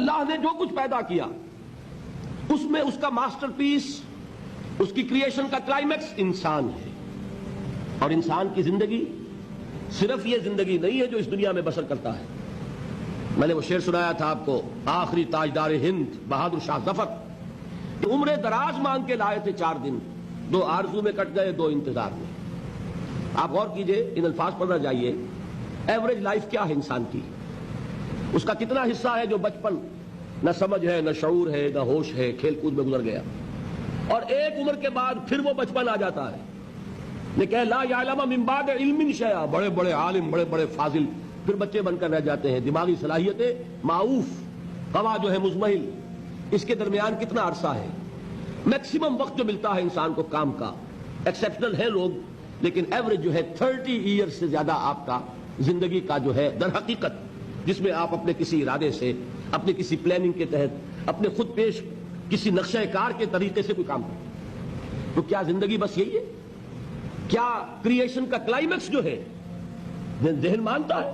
اللہ نے جو کچھ پیدا کیا اس میں اس کا ماسٹر پیس، اس کی کریشن کا کلائمیکس انسان ہے. اور انسان کی زندگی صرف یہ زندگی نہیں ہے جو اس دنیا میں بسر کرتا ہے. میں نے وہ شعر سنایا تھا آپ کو، آخری تاجدار ہند بہادر شاہ ظفر عمر دراز مانگ کے لائے تھے 4 دن، 2 آرزو میں کٹ گئے 2 انتظار میں. آپ غور کیجئے، ان الفاظ پر نہ جائیے. ایوریج لائف کیا ہے انسان کی؟ اس کا کتنا حصہ ہے جو بچپن، نہ سمجھ ہے، نہ شعور ہے، نہ ہوش ہے، کھیل کود میں گزر گیا، اور ایک عمر کے بعد پھر وہ بچپن آ جاتا ہے. لیکن لا یعلم من بعد علم شیئا، بڑے بڑے عالم، بڑے بڑے فاضل پھر بچے بن کر رہ جاتے ہیں. دماغی صلاحیتیں معوف، قوا جو ہے مزمحل. اس کے درمیان کتنا عرصہ ہے؟ میکسیمم وقت جو ملتا ہے انسان کو کام کا، ایکسیپشنل ہے لوگ، لیکن ایوریج جو ہے 30 ایئرز سے زیادہ آپ کا زندگی کا جو ہے در حقیقت، جس میں آپ اپنے کسی ارادے سے، اپنے کسی پلاننگ کے تحت، اپنے خود پیش کسی نقشہ کار کے طریقے سے کوئی کام کرتے. تو کیا زندگی بس یہی ہے؟ کیا کریشن کا کلائمیکس جو ہے ذہن مانتا ہے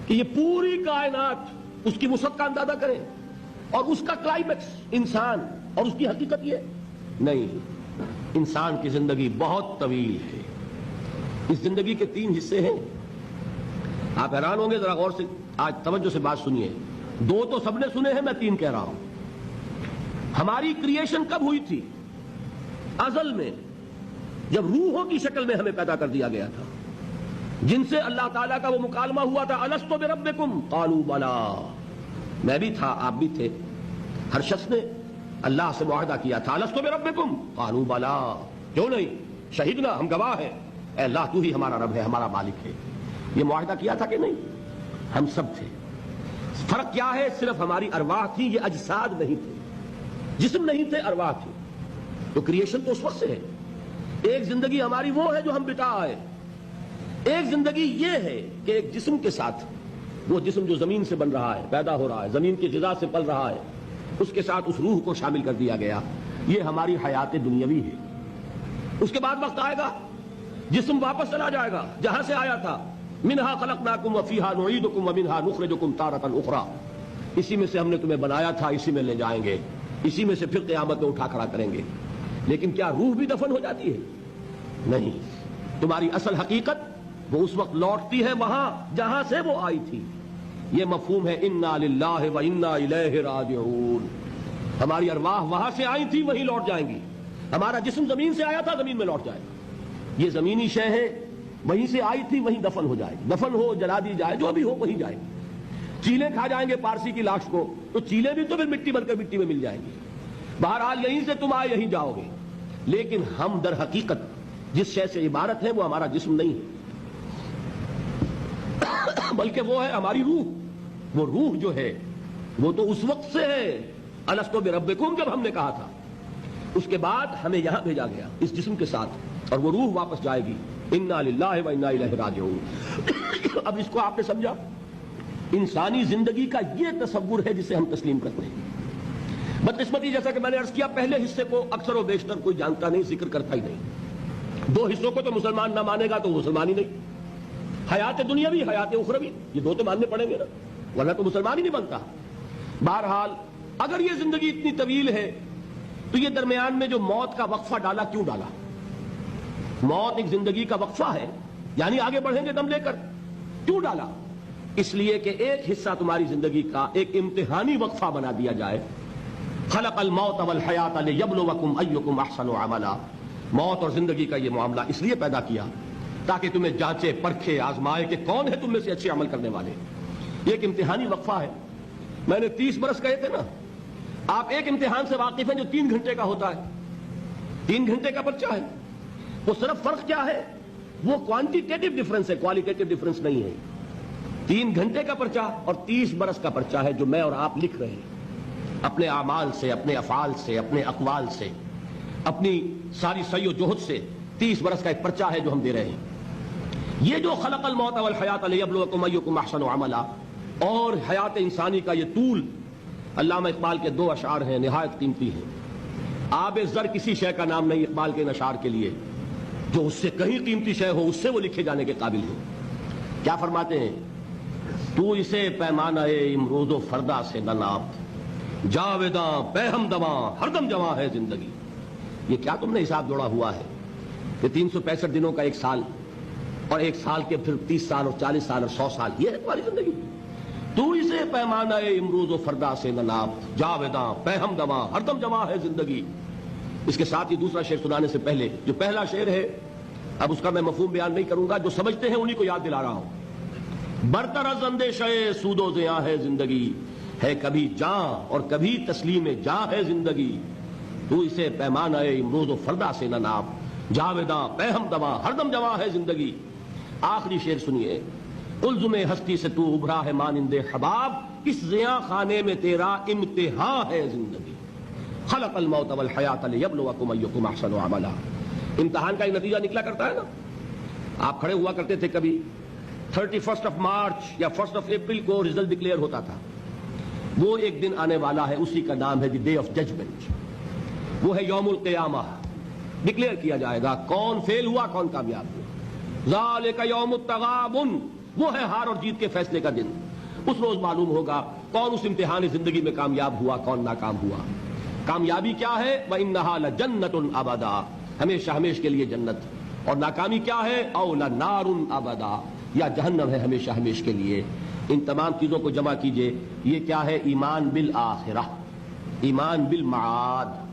کہ یہ پوری کائنات اس کی وسعت کا اندازہ کریں اور اس کا کلائمیکس انسان اور اس کی حقیقت یہ؟ نہیں. انسان کی زندگی بہت طویل ہے. اس زندگی کے 3 حصے ہیں. آپ حیران ہوں گے، ذرا غور سے آج توجہ سے بات سنیے. 2 تو سب نے سنے ہیں، میں 3 کہہ رہا ہوں. ہماری کریشن کب ہوئی تھی؟ ازل میں، جب روحوں کی شکل میں ہمیں پیدا کر دیا گیا تھا، جن سے اللہ تعالیٰ کا وہ مکالمہ ہوا تھا، الستو بربکم قالوا بلا. میں بھی تھا، آپ بھی تھے. ہر شخص نے اللہ سے معاہدہ کیا تھا، الستو بربکم قالوا بلا، کیوں نہیں، شہیدنا، ہم گواہ ہیں، اے اللہ تو ہی ہمارا رب ہے، ہمارا مالک ہے. یہ معاہدہ کیا تھا کہ نہیں؟ ہم سب تھے. فرق کیا ہے؟ صرف ہماری ارواح تھی، یہ اجساد نہیں تھے، جسم نہیں تھے، ارواح تھی. تو کریشن تو اس وقت سے ہے. ایک زندگی ہماری وہ ہے جو ہم بتا آئے. ایک زندگی یہ ہے کہ ایک جسم کے ساتھ، وہ جسم جو زمین سے بن رہا ہے، پیدا ہو رہا ہے، زمین کی غذا سے پل رہا ہے، اس کے ساتھ اس روح کو شامل کر دیا گیا. یہ ہماری حیات دنیاوی ہے. اس کے بعد وقت آئے گا، جسم واپس چلا جائے گا جہاں سے آیا تھا. منہا خلقناکم وفیہا نعیدکم ومنہا نخرجکم تارۃ اخری. اسی میں سے ہم نے تمہیں بنایا تھا، اسی میں لے جائیں گے، اسی میں سے پھر قیامت میں اٹھا کھڑا کریں گے. لیکن کیا روح بھی دفن ہو جاتی ہے؟ نہیں. تمہاری اصل حقیقت وہ اس وقت لوٹتی ہے وہاں جہاں سے وہ آئی تھی. یہ مفہوم ہے انا للہ و انا الیہ راجعون. ہماری ارواح وہاں سے آئی تھی، وہیں لوٹ جائیں گی. ہمارا جسم زمین سے آیا تھا، زمین میں لوٹ جائے گا. یہ زمینی شے ہے، وہیں سے آئی تھی، وہیں دفن ہو جائے گی. دفن ہو، جلا دی جائے، جو بھی ہو وہیں جائے گی. چیلے کھا جائیں گے پارسی کی لاش کو، تو چیلے بھی تو پھر مٹی بن کر مٹی میں مل جائیں گی. بہرحال یہیں سے تم آئے، یہیں جاؤ گے. لیکن ہم در حقیقت جس شے سے عبارت ہے وہ ہمارا جسم نہیں ہے، بلکہ وہ ہے ہماری روح. وہ روح جو ہے وہ تو اس وقت سے ہے، الستو بربکم جب ہم نے کہا تھا. اس کے بعد ہمیں یہاں بھیجا گیا اس جسم کے ساتھ، اور وہ روح واپس جائے گی. انا للہ و انا الیہ راجعون. اب اس کو آپ نے سمجھا؟ انسانی زندگی کا یہ تصور ہے جسے ہم تسلیم کرتے ہیں. بدقسمتی جیسا کہ میں نے عرض کیا، پہلے حصے کو اکثر و بیشتر کوئی جانتا نہیں، ذکر کرتا ہی نہیں. 2 حصوں کو تو مسلمان نہ مانے گا تو وہ مسلمان ہی نہیں. حیات دنیاوی، حیات اخروی، یہ 2 تو ماننے پڑیں گے نا، ورنہ تو مسلمان ہی نہیں بنتا. بہرحال اگر یہ زندگی اتنی طویل ہے تو یہ درمیان میں جو موت کا وقفہ ڈالا، کیوں ڈالا؟ موت ایک زندگی کا وقفہ ہے، یعنی آگے بڑھیں گے دم لے کر. کیوں ڈالا؟ اس لیے کہ ایک حصہ تمہاری زندگی کا ایک امتحانی وقفہ بنا دیا جائے. خلق الموت والحیات لیبلوکم ایکم احسن عملا. موت اور زندگی کا یہ معاملہ اس لیے پیدا کیا تاکہ تمہیں جانچے، پرکھے، آزمائے کہ کون ہے تم میں سے اچھے عمل کرنے والے. یہ ایک امتحانی وقفہ ہے. میں نے 30 برس کہے تھے نا. آپ ایک امتحان سے واقف ہیں جو 3 گھنٹے کا ہوتا ہے. 3 گھنٹے کا پرچہ ہے. وہ صرف فرق کیا ہے؟ وہ کوانٹیٹیو ڈفرنس ہے، کوالیٹیٹیو ڈفرنس نہیں ہے. 3 گھنٹے کا پرچہ اور 30 برس کا پرچہ ہے جو میں اور آپ لکھ رہے ہیں اپنے اعمال سے، اپنے افعال سے، اپنے اقوال سے، اپنی ساری سعی و جہد سے. 30 برس کا ایک پرچہ ہے جو ہم دے رہے ہیں. یہ جو خلق الموت والحیات لیبلوکم ایکم احسن عملا، اور حیات انسانی کا یہ طول، علامہ اقبال کے 2 اشعار ہیں نہایت قیمتی ہیں. آب زر کسی شے کا نام نہیں اقبال کے ان اشعار کے لیے، جو اس سے کہیں قیمتی شے ہو اس سے وہ لکھے جانے کے قابل ہے. کیا فرماتے ہیں؟ تو اسے پیمانہ امروز و فردا سے نہ ناپ، جاویداں پہ ہمدماں ہر دم جواں ہے زندگی۔ یہ کیا تم نے حساب جوڑا ہوا ہے کہ 365 دنوں کا ایک سال، اور ایک سال کے پھر 30 سال اور 40 سال اور 100 سال، یہ ہے تمہاری زندگی؟ تو اسے پیمانہ امروز و فردا سے نہ ناپ، جاویداں پہ ہمدماں ہر دم جواں ہے زندگی۔ اس کے ساتھ ہی دوسرا شعر سنانے سے پہلے جو پہلا شعر ہے، اب اس کا میں مفہوم بیان نہیں کروں گا، جو سمجھتے ہیں انہی کو یاد دلا رہا ہوں۔ برتر از اندیشہ سود و زیاں ہے زندگی، ہے کبھی جاں اور کبھی تسلیم جاں ہے زندگی۔ تو اسے پیمانہ امروز و فردا سے نہ ناپ، جاویداں پہ ہمدماں ہر دم جواں ہے زندگی۔ آخری شعر سنیے، الزم ہستی سے تو ابھرا ہے مانند حباب، اس زیاں خانے میں تیرا امتحان ہے زندگی۔ خلق الموت والحیات لیبلوکم ایکم احسن عملا۔ امتحان کا ایک نتیجہ نکلا کرتا ہے نا۔ آپ کھڑے ہوا کرتے تھے کبھی 31 مارچ یا 1 اپریل کو رزلٹ ڈکلیئر ہوتا تھا۔ وہ ایک دن آنے والا ہے، اسی کا نام ہے دی ڈے آف ججمنٹ، وہ ہے یوم القیامہ۔ ڈکلیئر کیا جائے گا کون فیل ہوا کون کامیاب ہوا۔ ذالک یوم التغابن، وہ ہے ہار اور جیت کے فیصلے کا دن۔ اس روز معلوم ہوگا کون اس امتحان زندگی میں کامیاب ہوا کون ناکام ہوا۔ کامیابی کیا ہے؟ وَإِنَّهَا لَجَنَّةٌ أَبَدًا، ہمیشہ ہمیش کے لیے جنت، اور ناکامی کیا ہے؟ أَوْ لَنَارٌ أَبَدًا، یا جہنم ہے ہمیشہ ہمیش کے لیے۔ ان تمام چیزوں کو جمع کیجئے، یہ کیا ہے؟ ایمان بالآخرہ، ایمان بالمعاد۔